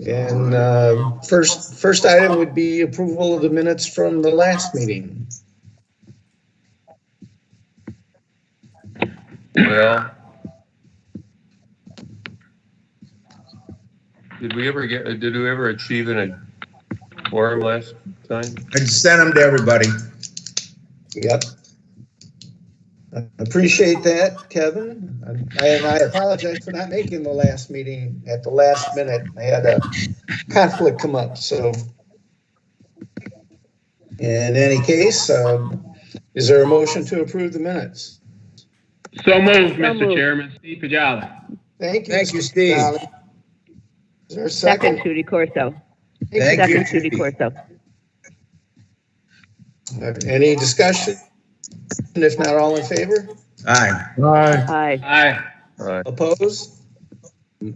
And first item would be approval of the minutes from the last meeting. Well, did we ever achieve a quorum last time? I sent them to everybody. Yep. I appreciate that, Kevin. And I apologize for not making the last meeting at the last minute. I had a conflict come up, so. In any case, is there a motion to approve the minutes? So moved, Mr. Chairman. Steve Pajala. Thank you. Thank you, Steve. Is there a second? Judy Corso. Thank you, Judy Judy. Corso. Any discussion? If not, all in favor? Aye. Aye. Aye. All right. Opposed?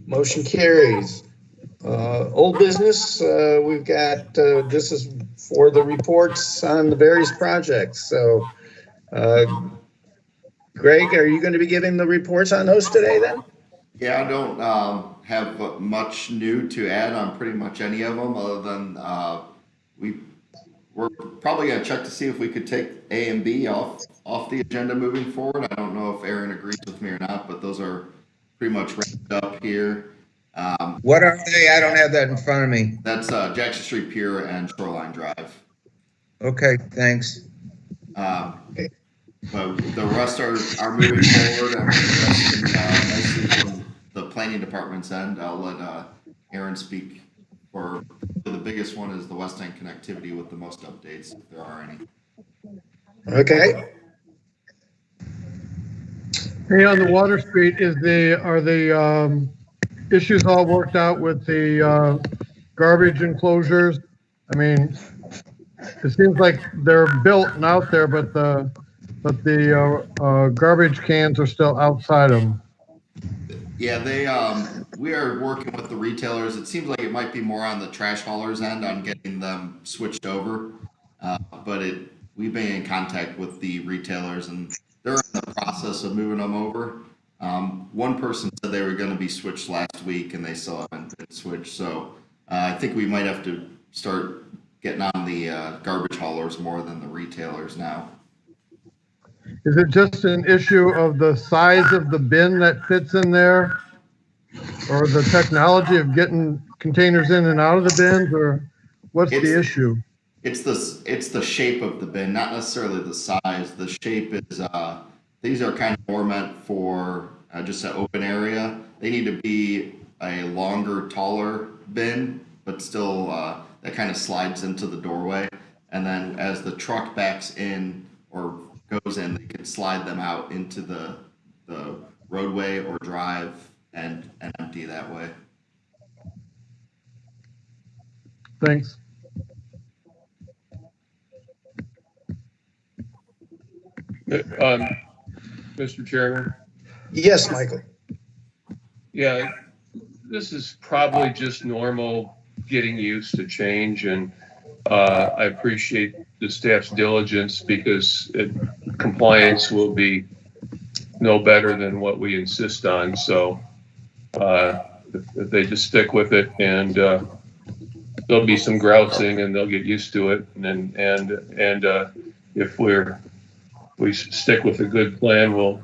Motion carries. Old business, we've got, this is for the reports on the various projects. So, Greg, are you going to be giving the reports on those today then? Yeah, I don't have much new to add on pretty much any of them, other than we're probably going to check to see if we could take A and B off the agenda moving forward. I don't know if Aaron agrees with me or not, but those are pretty much wrapped up here. What are they? I don't have that in front of me. That's Jackson Street Pier and Shoreline Drive. Okay, thanks. But the rest are moving forward and progressing nicely from the planning department's end. I'll let Aaron speak. For the biggest one is the West End connectivity with the most updates, if there are any. Okay. Hey, on the Water Street, are the issues all worked out with the garbage enclosures? I mean, it seems like they're built and out there, but the garbage cans are still outside them. Yeah, we are working with the retailers. It seems like it might be more on the trash haulers end on getting them switched over. But we've been in contact with the retailers and they're in the process of moving them over. One person said they were going to be switched last week and they still haven't been switched. So I think we might have to start getting on the garbage haulers more than the retailers now. Is it just an issue of the size of the bin that fits in there? Or the technology of getting containers in and out of the bins? Or what's the issue? It's the shape of the bin, not necessarily the size. The shape is, these are kind of more meant for just an open area. They need to be a longer, taller bin, but still that kind of slides into the doorway. And then as the truck backs in or goes in, they can slide them out into the roadway or drive and empty that way. Thanks. Mr. Chairman? Yes, Michael. Yeah, this is probably just normal getting used to change, and I appreciate the staff's diligence because compliance will be no better than what we insist on. So if they just stick with it, and there'll be some grousing, and they'll get used to it. And if we stick with a good plan, we'll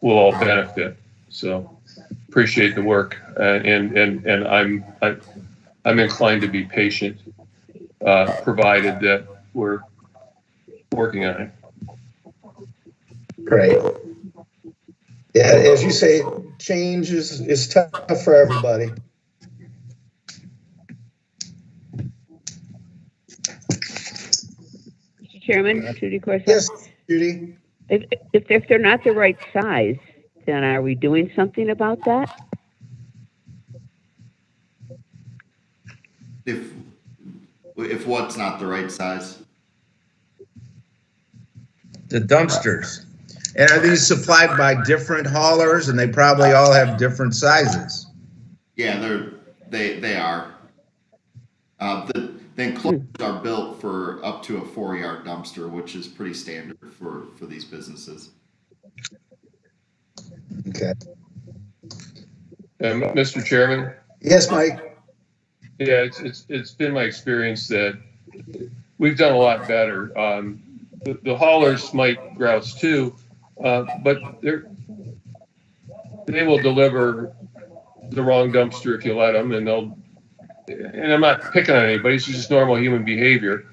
all benefit. So appreciate the work, and I'm inclined to be patient, provided that we're working on it. Great. Yeah, as you say, change is tough for everybody. Mr. Chairman, Judy Corso. Yes, Judy. If they're not the right size, then are we doing something about that? If what's not the right size? The dumpsters. And are these supplied by different haulers, and they probably all have different sizes? Yeah, they are. The enclosures are built for up to a 4-yard dumpster, which is pretty standard for these businesses. Okay. Mr. Chairman? Yes, Mike. Yeah, it's been my experience that we've done a lot better. The haulers might grouse too, but they will deliver the wrong dumpster if you let them, and I'm not picking on anybody, it's just normal human behavior.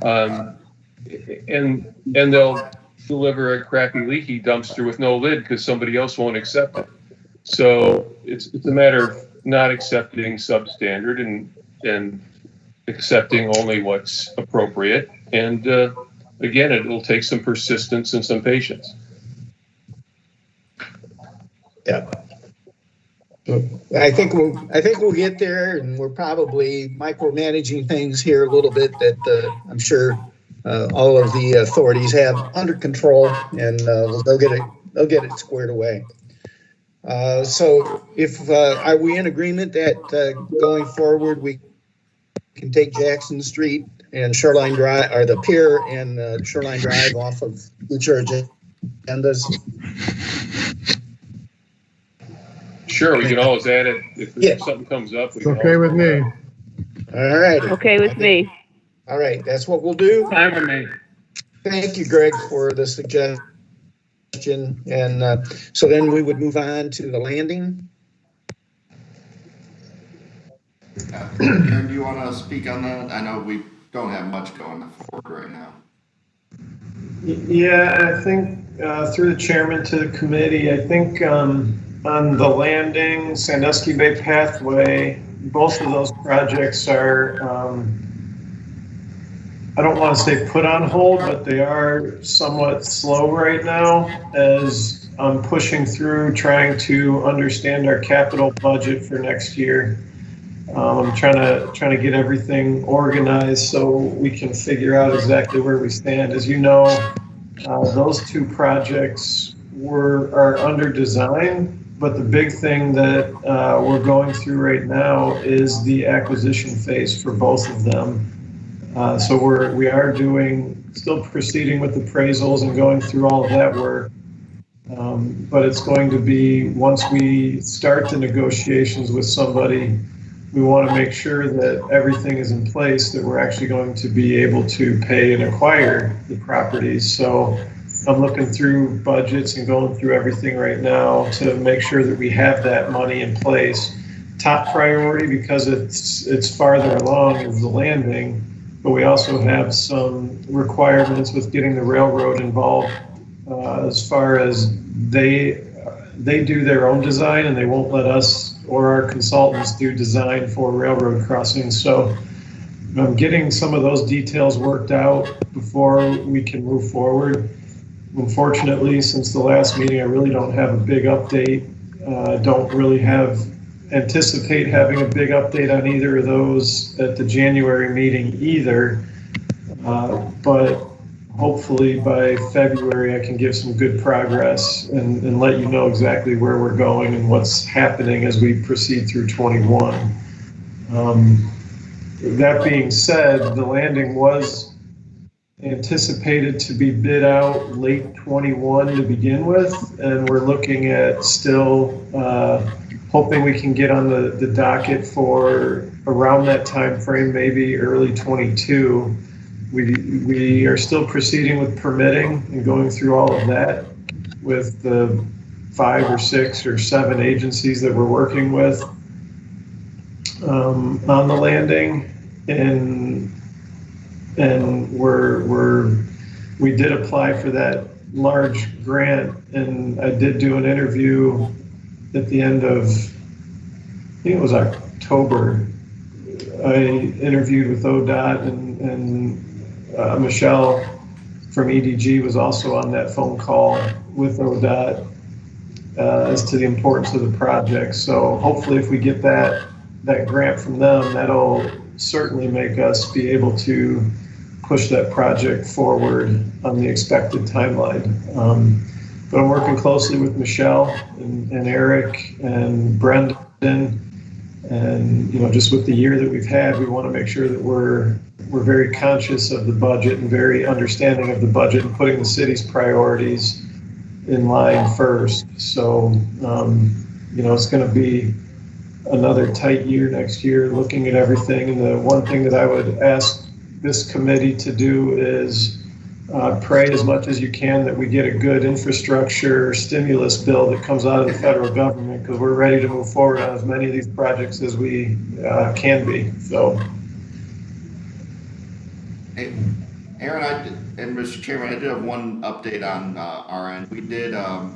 And they'll deliver a crappy leaky dumpster with no lid because somebody else won't accept it. So it's a matter of not accepting substandard and accepting only what's appropriate. And again, it'll take some persistence and some patience. Yeah. I think we'll get there, and we're probably micromanaging things here a little bit that I'm sure all of the authorities have under control, and they'll get it squared away. So are we in agreement that going forward we can take Jackson Street and Shoreline Drive, or the pier and Shoreline Drive off of future agendas? Sure, we can always add it if something comes up. It's okay with me. All right. Okay with me. All right, that's what we'll do. Fine with me. Thank you, Greg, for the suggestion. And so then we would move on to the landing. Aaron, do you want to speak on that? I know we don't have much going forward right now. Yeah, I think through the chairman to the committee, I think on the landing, Sandusky Bay Pathway, both of those projects are, I don't want to say put on hold, but they are somewhat slow right now as I'm pushing through trying to understand our capital budget for next year. I'm trying to get everything organized so we can figure out exactly where we stand. As you know, those two projects are under design, but the big thing that we're going through right now is the acquisition phase for both of them. So we are still proceeding with appraisals and going through all of that work. But it's going to be, once we start the negotiations with somebody, we want to make sure that everything is in place, that we're actually going to be able to pay and acquire the properties. So I'm looking through budgets and going through everything right now to make sure that we have that money in place. Top priority, because it's farther along, is the landing, but we also have some requirements with getting the railroad involved as far as they do their own design, and they won't let us or our consultants do design for railroad crossings. So I'm getting some of those details worked out before we can move forward. Unfortunately, since the last meeting, I really don't have a big update. Don't really anticipate having a big update on either of those at the January meeting either. But hopefully by February, I can give some good progress and let you know exactly where we're going and what's happening as we proceed through 21. That being said, the landing was anticipated to be bid out late 21 to begin with, and we're looking at still hoping we can get on the docket for around that time frame, maybe early 22. We are still proceeding with permitting and going through all of that with the 5 or 6 or 7 agencies that we're working with on the landing, and we did apply for that large grant, and I did do an interview at the end of, I think it was October. I interviewed with ODOT, and Michelle from EDG was also on that phone call with ODOT as to the importance of the project. So hopefully if we get that grant from them, that'll certainly make us be able to push that project forward on the expected timeline. But I'm working closely with Michelle and Eric and Brendan, and just with the year that we've had, we want to make sure that we're very conscious of the budget and very understanding of the budget and putting the city's priorities in line first. So it's going to be another tight year next year, looking at everything. And the one thing that I would ask this committee to do is pray as much as you can that we get a good infrastructure stimulus bill that comes out of the federal government, because we're ready to move forward on as many of these projects as we can be. So, hey, Aaron, and Mr. Chairman, I did have one update on our end. We did,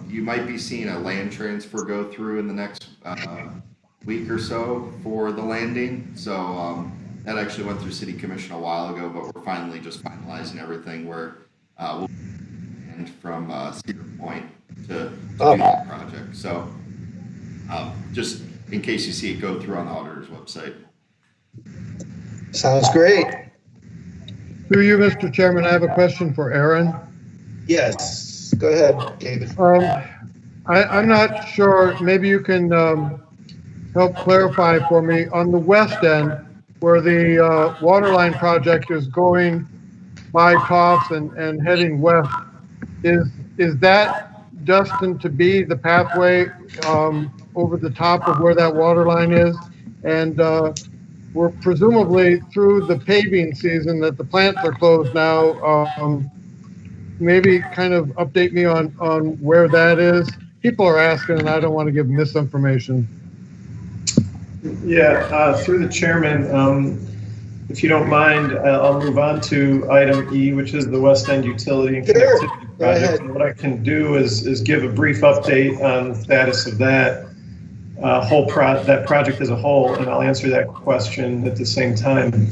you might be seeing a land transfer go through in the next week or so for the landing. So that actually went through City Commission a while ago, but we're finally just finalizing everything where we'll end from Cedar Point to do that project. So just in case you see it go through on the auditor's website. Sounds great. Through you, Mr. Chairman, I have a question for Aaron. Yes, go ahead, David. I'm not sure, maybe you can help clarify for me. On the west end, where the waterline project is going by Toss and heading west, is that destined to be the pathway over the top of where that waterline is? And we're presumably through the paving season that the plants are closed now. Maybe kind of update me on where that is. People are asking, and I don't want to give misinformation. yeah, through the chairman, if you don't mind, I'll move on to item E, which is the West End Utility and Connectivity Project. And what I can do is give a brief update on the status of that that project as a whole, and I'll answer that question at the same time.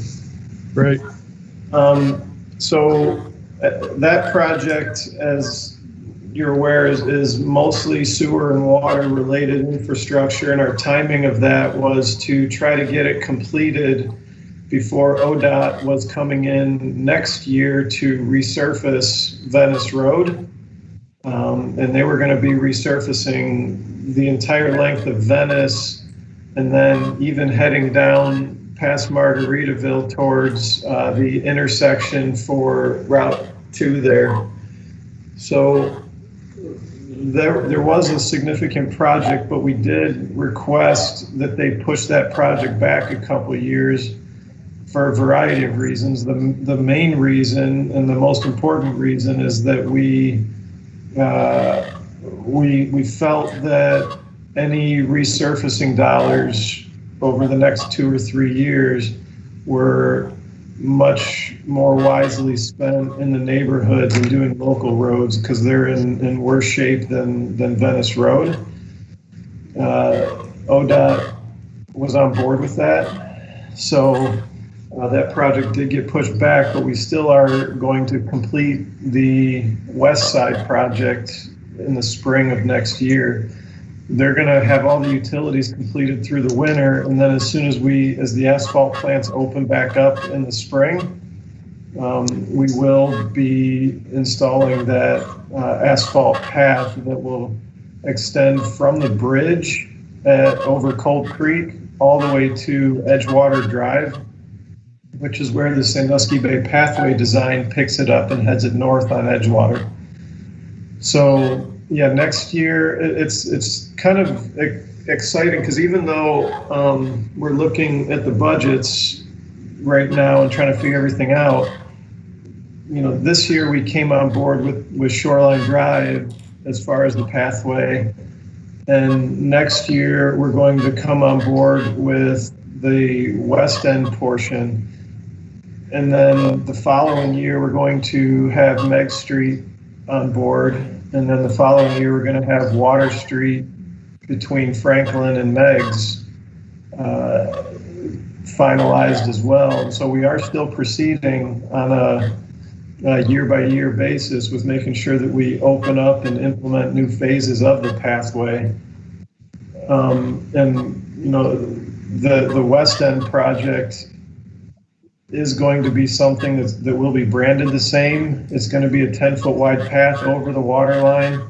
Great. So that project, as you're aware, is mostly sewer and water related infrastructure, and our timing of that was to try to get it completed before ODOT was coming in next year to resurface Venice Road. And they were going to be resurfacing the entire length of Venice, and then even heading down past Margaritaville towards the intersection for Route 2 there. So there was a significant project, but we did request that they push that project back a couple of years for a variety of reasons. The main reason and the most important reason is that we felt that any resurfacing dollars over the next 2 or 3 years were much more wisely spent in the neighborhoods and doing local roads, because they're in worse shape than Venice Road. ODOT was on board with that. So that project did get pushed back, but we still are going to complete the West Side project in the spring of next year. They're going to have all the utilities completed through the winter, and then as soon as the asphalt plants open back up in the spring, we will be installing that asphalt path that will extend from the bridge over Cold Creek all the way to Edgewater Drive, which is where the Sandusky Bay Pathway design picks it up and heads it north on Edgewater. So yeah, next year it's kind of exciting, because even though we're looking at the budgets right now and trying to figure everything out, this year we came on board with Shoreline Drive as far as the pathway, and next year we're going to come on board with the West End portion. And then the following year, we're going to have Meg Street on board. And then the following year, we're going to have Water Street between Franklin and Meg's finalized as well. So we are still proceeding on a year-by-year basis with making sure that we open up and implement new phases of the pathway. The West End project is going to be something that will be branded the same. It's going to be a 10-foot wide path over the water line.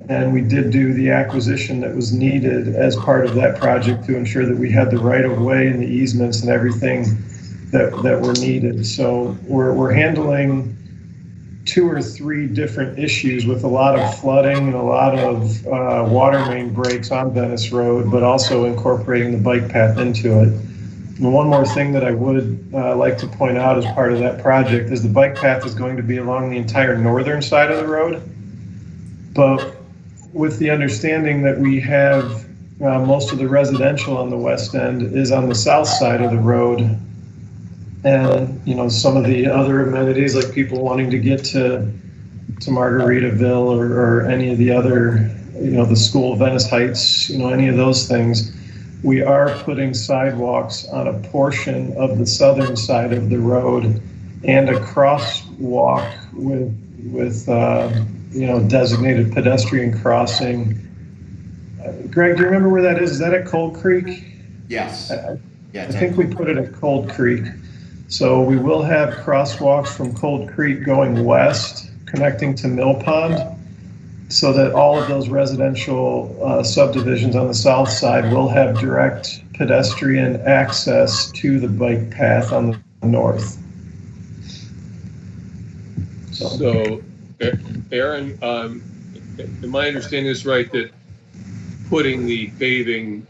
And we did do the acquisition that was needed as part of that project to ensure that we had the right of way and the easements and everything that were needed. So we're handling 2 or 3 different issues with a lot of flooding and a lot of water main breaks on Venice Road, but also incorporating the bike path into it. And one more thing that I would like to point out as part of that project is the bike path is going to be along the entire northern side of the road, but with the understanding that we have most of the residential on the west end is on the south side of the road. And, you know, some of the other amenities like people wanting to get to Margaritaville or any of the other, you know, the school, Venice Heights, you know, any of those things, we are putting sidewalks on a portion of the southern side of the road and a crosswalk with you know, designated pedestrian crossing. Greg, do you remember where that is? Is that at Cold Creek? Yes. I think we put it at Cold Creek. So we will have crosswalks from Cold Creek going west, connecting to Mill Pond, so that all of those residential subdivisions on the south side will have direct pedestrian access to the bike path on the north. So, Aaron, am I understanding this right, that putting the paving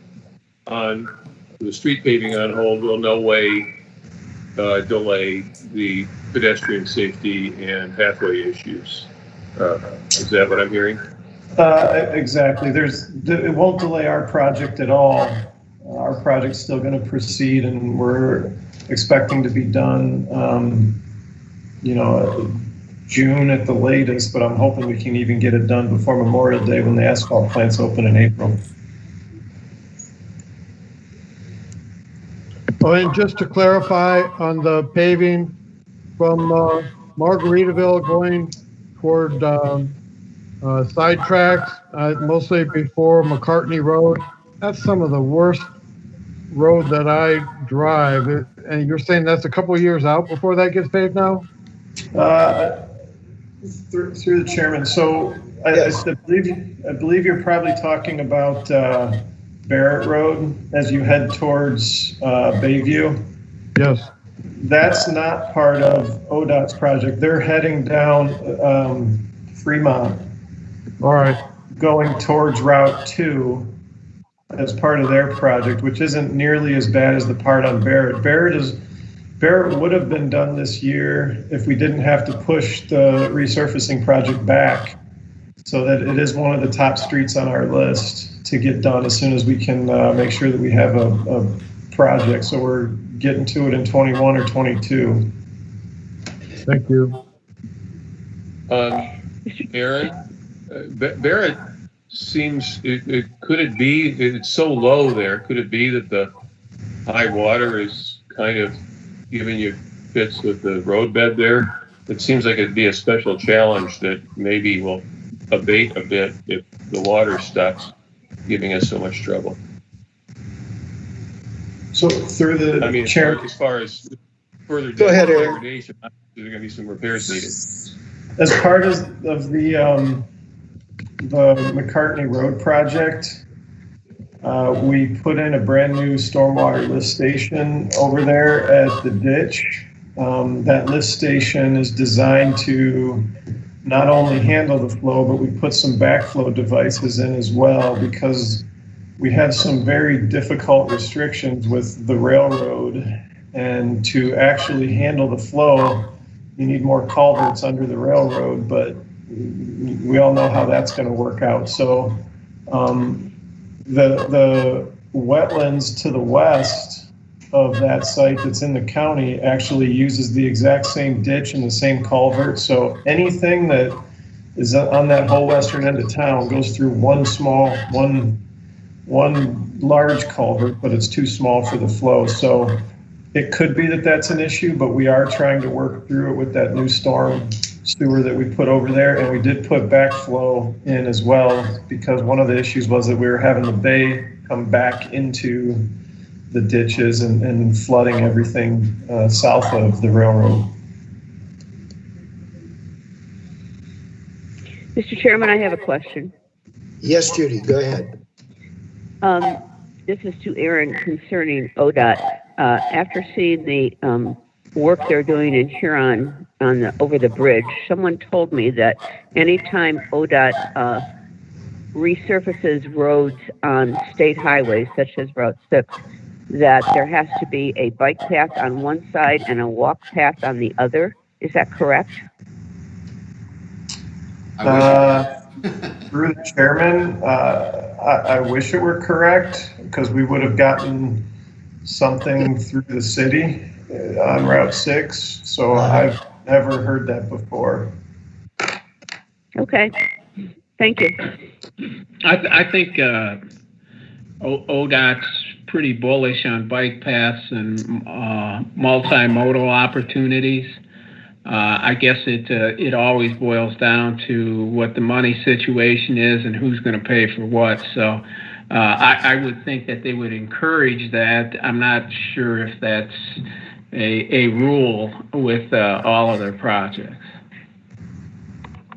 on, the street paving on hold will no way delay the pedestrian safety and pathway issues? Is that what I'm hearing? Exactly. It won't delay our project at all. Our project's still going to proceed, and we're expecting to be done, you know, June at the latest, but I'm hoping we can even get it done before Memorial Day when the asphalt plants open in April. Oh, and just to clarify on the paving from Margaritaville going toward side tracks, mostly before McCartney Road, that's some of the worst road that I drive. And you're saying that's a couple of years out before that gets paved now? Through the chairman. So Yes. I believe you're probably talking about Barrett Road as you head towards Bayview. Yes. That's not part of ODOT's project. They're heading down Fremont. All right. Going towards Route 2 as part of their project, which isn't nearly as bad as the part on Barrett. Barrett would have been done this year if we didn't have to push the resurfacing project back, so that it is one of the top streets on our list to get done as soon as we can make sure that we have a project. So we're getting to it in 21 or 22. Thank you. Aaron, Barrett seems, could it be, it's so low there, could it be that the high water is kind of giving you fits with the roadbed there? It seems like it'd be a special challenge that maybe will abate a bit if the water stops giving us so much trouble. So through the chair, as far as further Go ahead, Aaron. degradation, there's going to be some repairs needed. as part of the McCartney Road project, we put in a brand new stormwater lift station over there at the ditch. That lift station is designed to not only handle the flow, but we put some backflow devices in as well, because we had some very difficult restrictions with the railroad, and to actually handle the flow, you need more culverts under the railroad, but we all know how that's going to work out. So the wetlands to the west of that site that's in the county actually uses the exact same ditch and the same culvert. So anything that is on that whole western end of town goes through one large culvert, but it's too small for the flow. So it could be that that's an issue, but we are trying to work through it with that new storm sewer that we put over there. And we did put backflow in as well, because one of the issues was that we were having the bay come back into the ditches and flooding everything south of the railroad. Mr. Chairman, I have a question. Yes, Judy, go ahead. This is to Aaron concerning ODOT. After seeing the work they're doing in Huron over the bridge, someone told me that anytime ODOT resurfaces roads on state highways, such as Route 6, that there has to be a bike path on one side and a walk path on the other. Is that correct? Through the chairman, I wish it were correct, because we would have gotten something through the city on Route 6. So I've never heard that before. Okay. Thank you. I think ODOT's pretty bullish on bike paths and multimodal opportunities. I guess it always boils down to what the money situation is and who's going to pay for what. So I would think that they would encourage that. I'm not sure if that's a rule with all of their projects.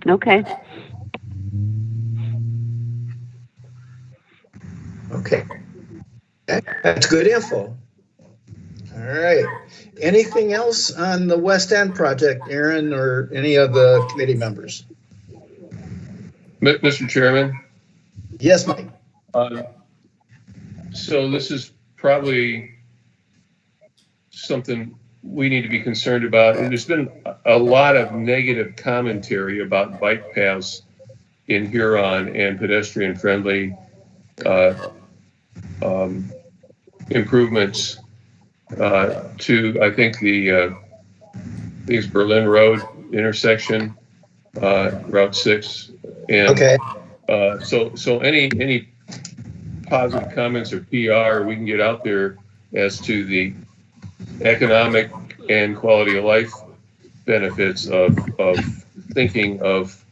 Okay. Okay. That's good info. All right. Anything else on the West End project, Aaron, or any of the committee members? Mr. Chairman? Yes, Mike. So this is probably something we need to be concerned about. And there's been a lot of negative commentary about bike paths in Huron and pedestrian-friendly improvements to, I think, the Berlin Road intersection, Route 6. And okay. So any positive comments or PR we can get out there as to the economic and quality of life benefits of thinking of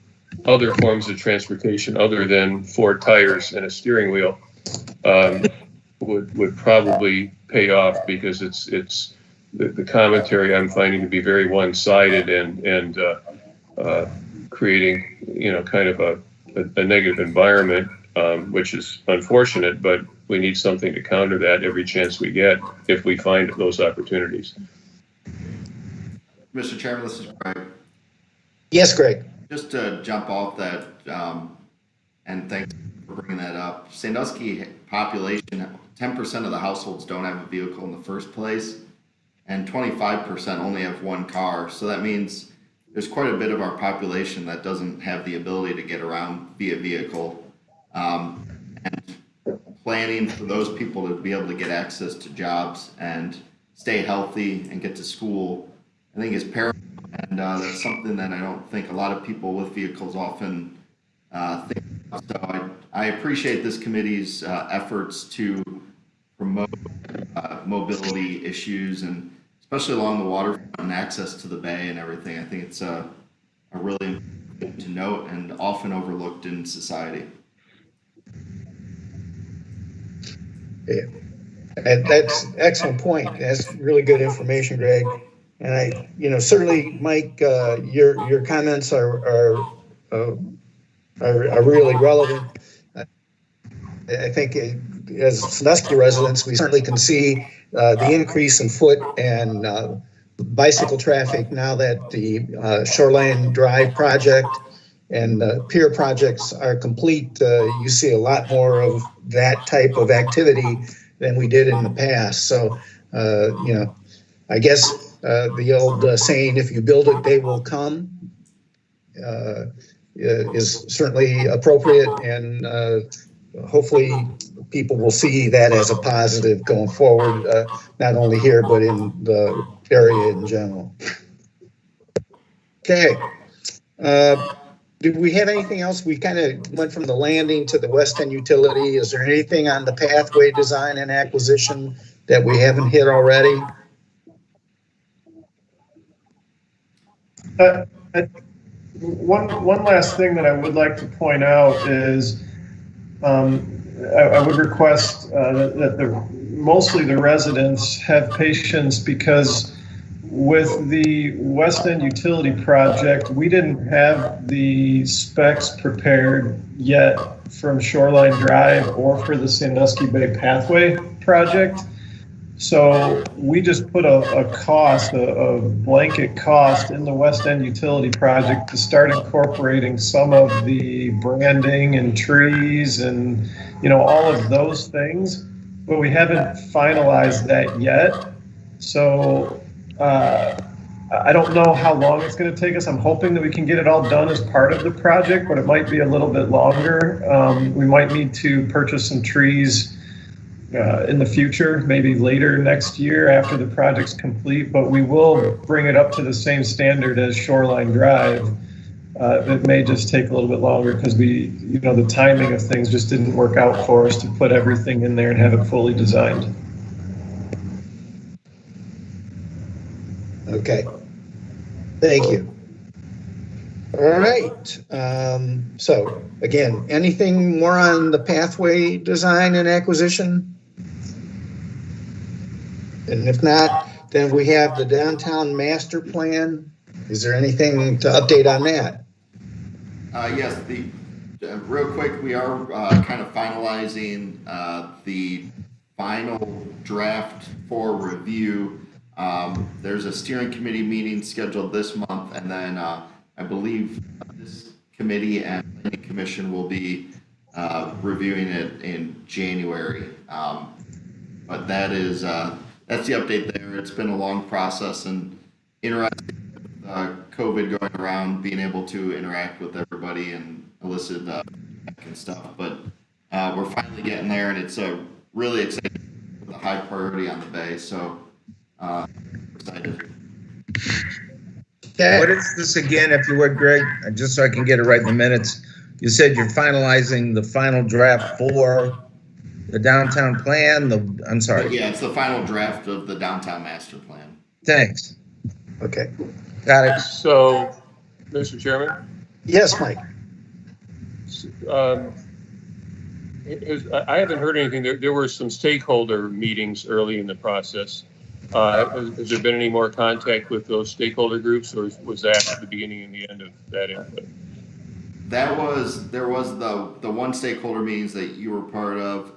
other forms of transportation other than 4 tires and a steering wheel would probably pay off, because it's the commentary I'm finding to be very one-sided and creating kind of a negative environment, which is unfortunate, but we need something to counter that every chance we get if we find those opportunities. Mr. Chairman, this is Greg. Yes, Greg. Just to jump off that, and thanks for bringing that up. Sandusky population, 10% of the households don't have a vehicle in the first place, and 25% only have 1 car. So that means there's quite a bit of our population that doesn't have the ability to get around via vehicle. And planning for those people to be able to get access to jobs and stay healthy and get to school, I think is paramount. And that's something that I don't think a lot of people with vehicles often think about. So I appreciate this committee's efforts to promote mobility issues, and especially along the waterfront and access to the bay and everything. I think it's a really important to note and often overlooked in society. Yeah. That's excellent point. That's really good information, Greg. And I, certainly, Mike, your comments are really relevant. I think as Sandusky residents, we certainly can see the increase in foot and bicycle traffic now that the Shoreline Drive project and pier projects are complete. You see a lot more of that type of activity than we did in the past. So, I guess the old saying, if you build it, they will come, is certainly appropriate, and hopefully people will see that as a positive going forward, not only here, but in the area in general. Okay. Do we have anything else? We kind of went from the landing to the West End utility. Is there anything on the pathway design and acquisition that we haven't hit already? One last thing that I would like to point out is I would request that mostly the residents have patience, because with the West End utility project, we didn't have the specs prepared yet from Shoreline Drive or for the Sandusky Bay Pathway project. So we just put a cost, a blanket cost in the West End utility project to start incorporating some of the branding and trees and, all of those things, but we haven't finalized that yet. So I don't know how long it's going to take us. I'm hoping that we can get it all done as part of the project, but it might be a little bit longer. We might need to purchase some trees in the future, maybe later next year after the project's complete, but we will bring it up to the same standard as Shoreline Drive. It may just take a little bit longer because the timing of things just didn't work out for us to put everything in there and have it fully designed. Okay. Thank you. All right. So again, anything more on the pathway design and acquisition? And if not, then we have the downtown master plan. Is there anything to update on that? Yes, real quick, we are kind of finalizing the final draft for review. There's a steering committee meeting scheduled this month, and then I believe this committee and planning commission will be reviewing it in January. But that's the update there. It's been a long process and interesting with COVID going around, being able to interact with everybody and elicit feedback and stuff. But we're finally getting there, and it's really exciting with a high priority on the Bay. So excited. What is this again, if you would, Greg? Just so I can get it right in the minutes. You said you're finalizing the final draft for the downtown plan. I'm sorry. Yeah, it's the final draft of the downtown master plan. Thanks. Okay. Got it. So, Mr. Chairman? Yes, Mike. I haven't heard anything. There were some stakeholder meetings early in the process. Has there been any more contact with those stakeholder groups, or was that the beginning and the end of that input? There was the one stakeholder meetings that you were part of.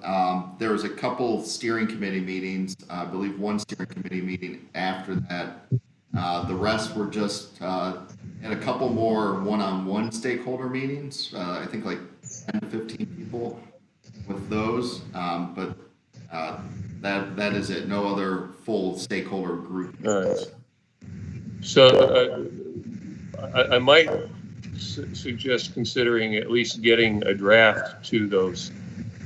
There was a couple steering committee meetings. I believe one steering committee meeting after that. The rest were just and a couple more one-on-one stakeholder meetings. I think like 10 to 15 people with those. But that is it. No other full stakeholder group. All right. So I might suggest considering at least getting a draft to those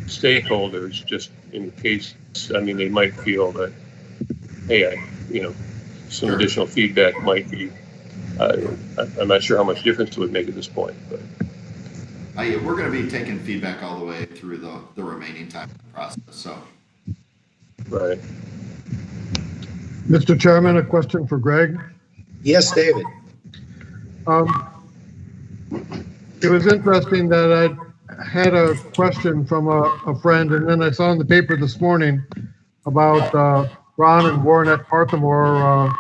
stakeholders, just in case. I mean, they might feel that, hey, some additional feedback might be. I'm not sure how much difference it would make at this point, but we're going to be taking feedback all the way through the remaining time of the process. So, right. Mr. Chairman, a question for Greg. Yes, David. It was interesting that I had a question from a friend, and then I saw in the paper this morning about Ron and Warren at Parthamore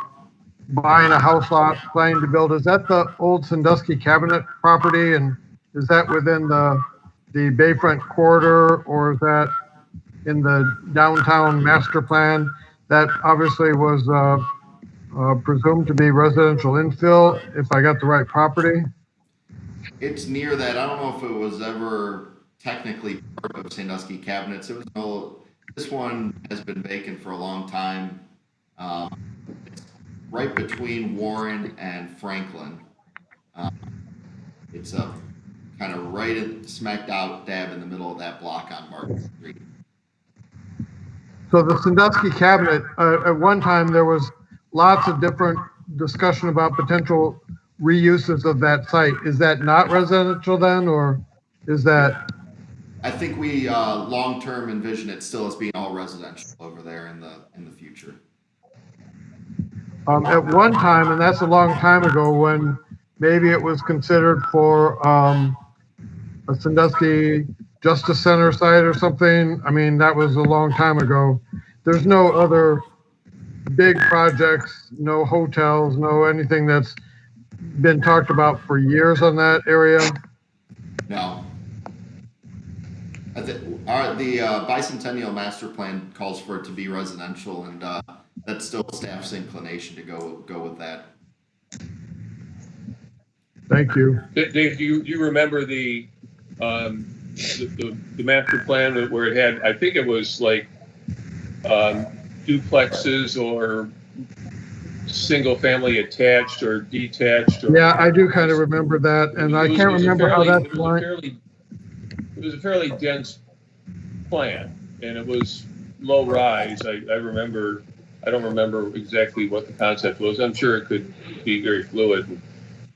buying a house lot, planning to build. Is that the old Sandusky Cabinet property, and is that within the Bayfront corridor, or is that in the downtown master plan? That obviously was presumed to be residential infill, if I got the right property. It's near that. I don't know if it was ever technically part of Sandusky Cabinets. This one has been vacant for a long time. It's right between Warren and Franklin. It's kind of smack dab in the middle of that block on Market Street. So the Sandusky Cabinet, at one time there was lots of different discussion about potential reuses of that site. Is that not residential then, or is that? I think we long-term envision it still as being all residential over there in the future. At one time, and that's a long time ago, when maybe it was considered for a Sandusky Justice Center site or something. I mean, that was a long time ago. There's no other big projects, no hotels, no anything that's been talked about for years on that area. No. The bicentennial master plan calls for it to be residential, and that's still staff's inclination to go with that. Thank you. Dave, do you remember the master plan where it had, I think it was like duplexes or single family attached or detached? Or, Yeah, I do kind of remember that, and I can't remember how that's line. It was a fairly dense plan, and it was low rise. I remember. I don't remember exactly what the concept was. I'm sure it could be very fluid,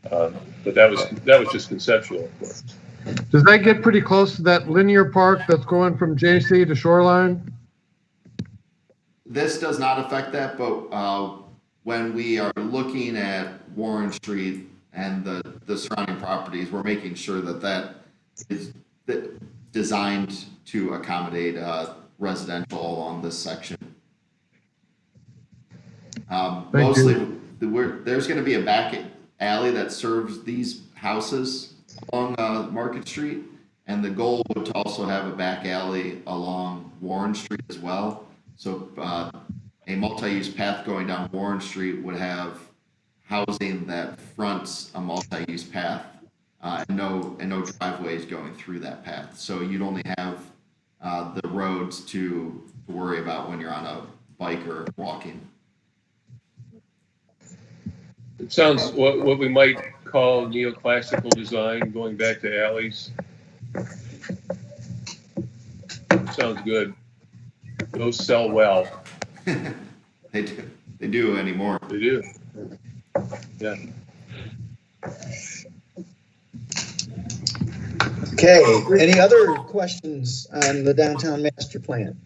but that was just conceptual, of course. Does that get pretty close to that linear park that's going from JC to Shoreline? This does not affect that, but when we are looking at Warren Street and the surrounding properties, we're making sure that is designed to accommodate residential along this section. Mostly, there's going to be a back alley that serves these houses along Market Street, and the goal would to also have a back alley along Warren Street as well. So a multi-use path going down Warren Street would have housing that fronts a multi-use path, and no driveways going through that path. So you'd only have the roads to worry about when you're on a bike or walking. It sounds what we might call neoclassical design, going back to alleys. Sounds good. Those sell well. They do anymore. They do. Yeah. Okay, any other questions on the downtown master plan?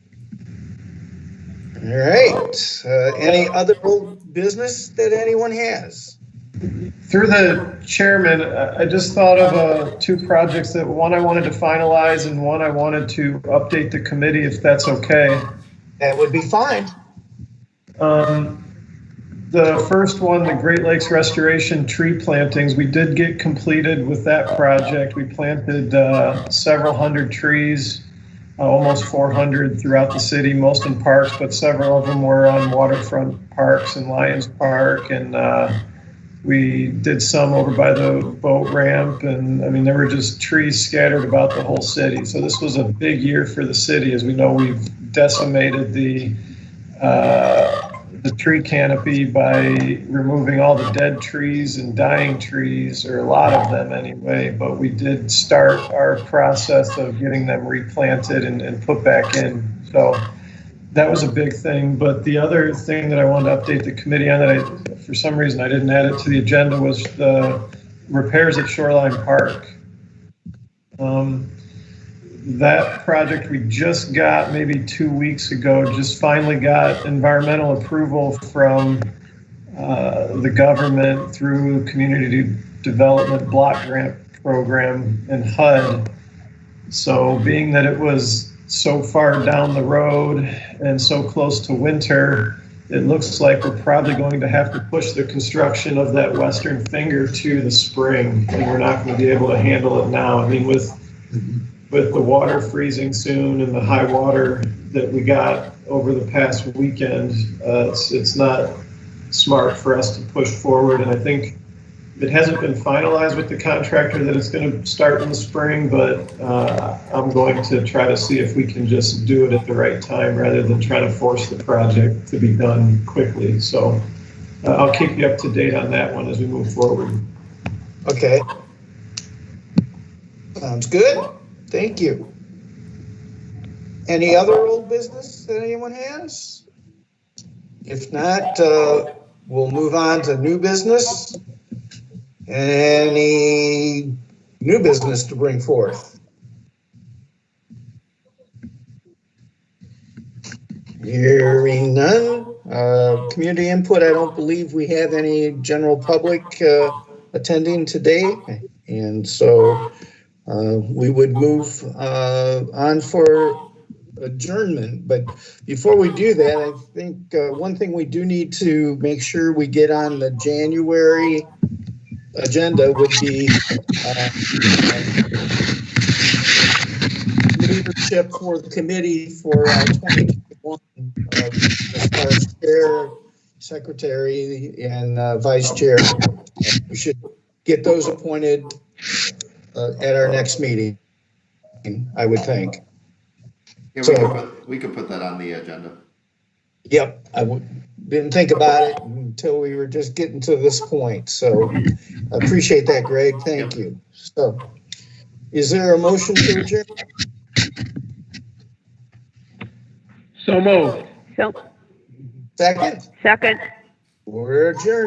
All right, any other business that anyone has? Through the chairman, I just thought of two projects that one I wanted to finalize and one I wanted to update the committee, if that's okay. That would be fine. The first one, the Great Lakes Restoration tree plantings, we did get completed with that project. We planted several hundred trees, almost 400 throughout the city, most in parks, but several of them were on waterfront parks and Lions Park, and we did some over by the boat ramp, and I mean, there were just trees scattered about the whole city. So this was a big year for the city. As we know, we've decimated the tree canopy by removing all the dead trees and dying trees, or a lot of them anyway, but we did start our process of getting them replanted and put back in. So that was a big thing. But the other thing that I wanted to update the committee on that for some reason I didn't add it to the agenda was the repairs at Shoreline Park. That project we just got maybe 2 weeks ago, just finally got environmental approval from the government through Community Development Block Grant Program and HUD. So being that it was so far down the road and so close to winter, it looks like we're probably going to have to push the construction of that western finger to the spring, and we're not going to be able to handle it now. I mean, with the water freezing soon and the high water that we got over the past weekend, it's not smart for us to push forward. And I think it hasn't been finalized with the contractor that it's going to start in the spring, but I'm going to try to see if we can just do it at the right time rather than trying to force the project to be done quickly. So I'll keep you up to date on that one as we move forward. Okay. Sounds good. Thank you. Any other old business that anyone has? If not, we'll move on to new business. Any new business to bring forth? Hearing none. Community input, I don't believe we have any general public attending today. And so we would move on for adjournment. But before we do that, I think one thing we do need to make sure we get on the January agenda would be leadership for the committee for 2021, as far as chair, secretary, and vice chair. We should get those appointed at our next meeting, I would think. Yeah, So- we could put that on the agenda. Yep, didn't think about it until we were just getting to this point. So I appreciate that, Greg. Thank you. So is there a motion to adjourn? So moved. So, Second? second. We're adjourned.